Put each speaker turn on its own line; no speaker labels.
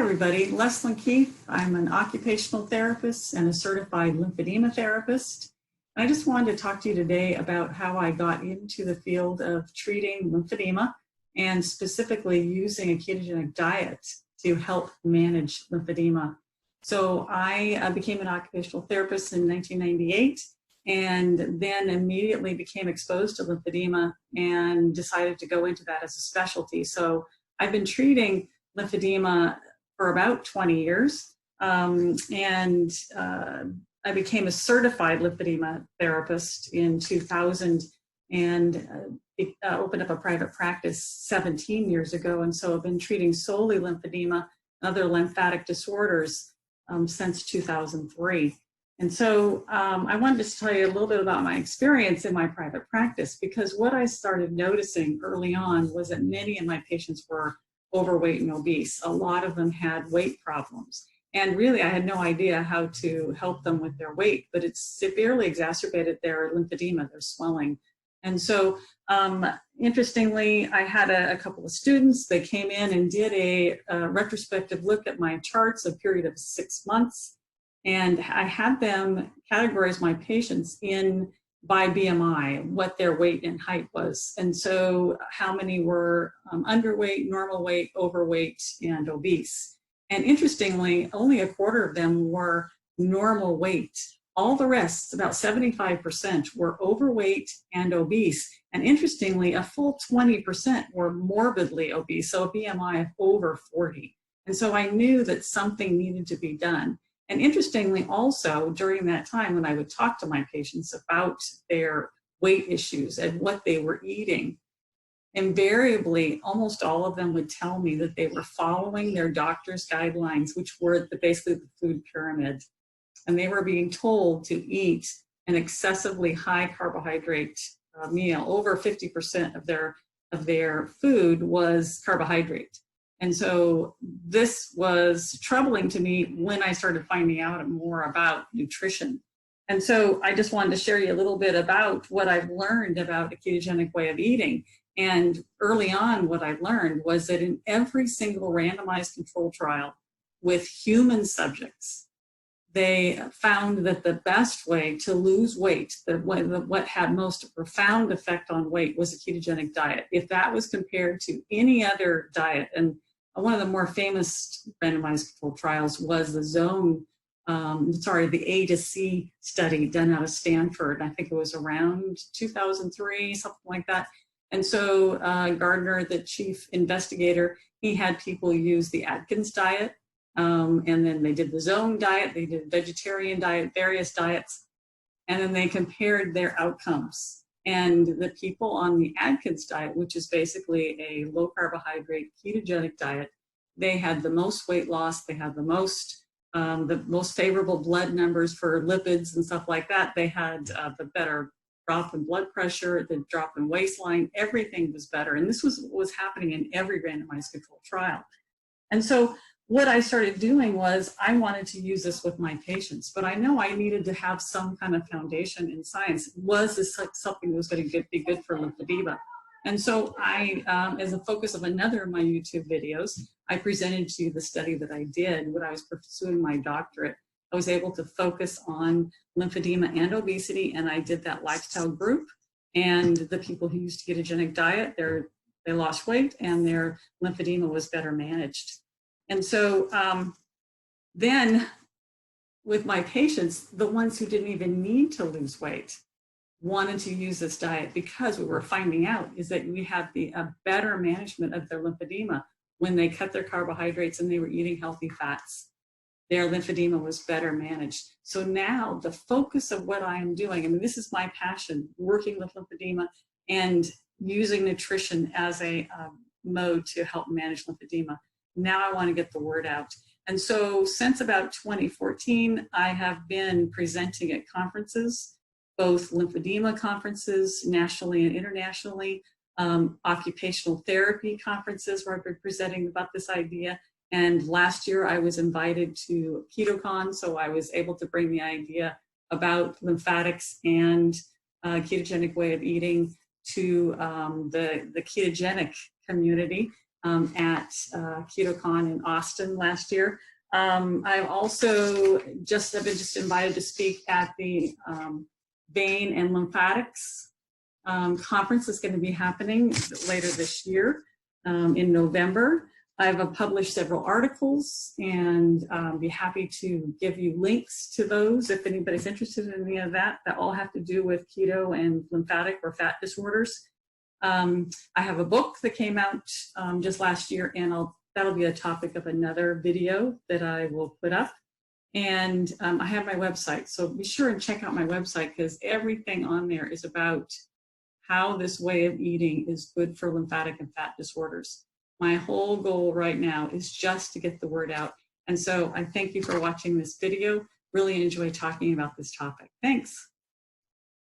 everybody, Leslyn Keith. I'm an occupational therapist and a certified lymphedema therapist. I just wanted to talk to you today about how I got into the field of treating lymphedema and specifically using a ketogenic diet to help manage lymphedema. So I became an occupational therapist in 1998 and then immediately became exposed to lymphedema and decided to go into that as a specialty. So I've been treating lymphedema for about 20 years, and I became a certified lymphedema therapist in 2000 and opened up a private practice 17 years ago. And so I've been treating solely lymphedema and other lymphatic disorders since 2003. And so I wanted to tell you a little bit about my experience in my private practice, because what I started noticing early on was that many of my patients were overweight and obese. A lot of them had weight problems. And really, I had no idea how to help them with their weight, but it severely exacerbated their lymphedema, their swelling. And so, interestingly, I had a couple of students. They came in and did a retrospective look at my charts, a period of 6 months. And I had them categorize my patients by BMI, what their weight and height was. And so how many were underweight, normal weight, overweight, and obese. And interestingly, only a quarter of them were normal weight. All the rest, about 75%, were overweight and obese. And interestingly, a full 20% were morbidly obese, so a BMI of over 40. And so I knew that something needed to be done. And interestingly, also during that time when I would talk to my patients about their weight issues and what they were eating, invariably, almost all of them would tell me that they were following their doctor's guidelines, which were basically the food pyramid. And they were being told to eat an excessively high carbohydrate meal. Over 50% of their food was carbohydrate. And so this was troubling to me when I started finding out more about nutrition. And so I just wanted to share you a little bit about what I've learned about a ketogenic way of eating. And early on, what I learned was that in every single randomized control trial with human subjects, they found that the best way to lose weight, what had most profound effect on weight, was a ketogenic diet. If that was compared to any other diet, and one of the more famous randomized controlled trials was the the A to C study done out of Stanford. I think it was around 2003, something like that. And so Gardner, the chief investigator, he had people use the Atkins diet, and then they did the zone diet, they did vegetarian diet, various diets, and then they compared their outcomes. And the people on the Atkins diet, which is basically a low carbohydrate ketogenic diet, they had the most weight loss, they had the most favorable blood numbers for lipids and stuff like that. They had the better drop in blood pressure, the drop in waistline, everything was better. And this was what was happening in every randomized controlled trial. And so what I started doing was I wanted to use this with my patients, but I know I needed to have some kind of foundation in science. Was this something that was going to be good for lymphedema? And so I, as a focus of another of my YouTube videos, I presented to you the study that I did when I was pursuing my doctorate. I was able to focus on lymphedema and obesity, and I did that lifestyle group. And the people who used a ketogenic diet, they lost weight and their lymphedema was better managed. And so then with my patients, the ones who didn't even need to lose weight wanted to use this diet, because we were finding out is that we had a better management of their lymphedema when they cut their carbohydrates and they were eating healthy fats. Their lymphedema was better managed. So now the focus of what I am doing, I mean, this is my passion, working with lymphedema and using nutrition as a mode to help manage lymphedema. Now I want to get the word out. And so since about 2014, I have been presenting at conferences, both lymphedema conferences, nationally and internationally, occupational therapy conferences where I've been presenting about this idea. And last year I was invited to KetoCon, so I was able to bring the idea about lymphatics and ketogenic way of eating to the ketogenic community. at KetoCon in Austin last year. I've also been just invited to speak at the vein and lymphatics conference that's going to be happening later this year in November. I've published several articles and be happy to give you links to those if anybody's interested in any of that. That all have to do with keto and lymphatic or fat disorders. I have a book that came out just last year, and that'll be a topic of another video that I will put up. And I have my website, so be sure and check out my website because everything on there is about how this way of eating is good for lymphatic and fat disorders. My whole goal right now is just to get the word out. And so I thank you for watching this video. Really enjoy talking about this topic. Thanks.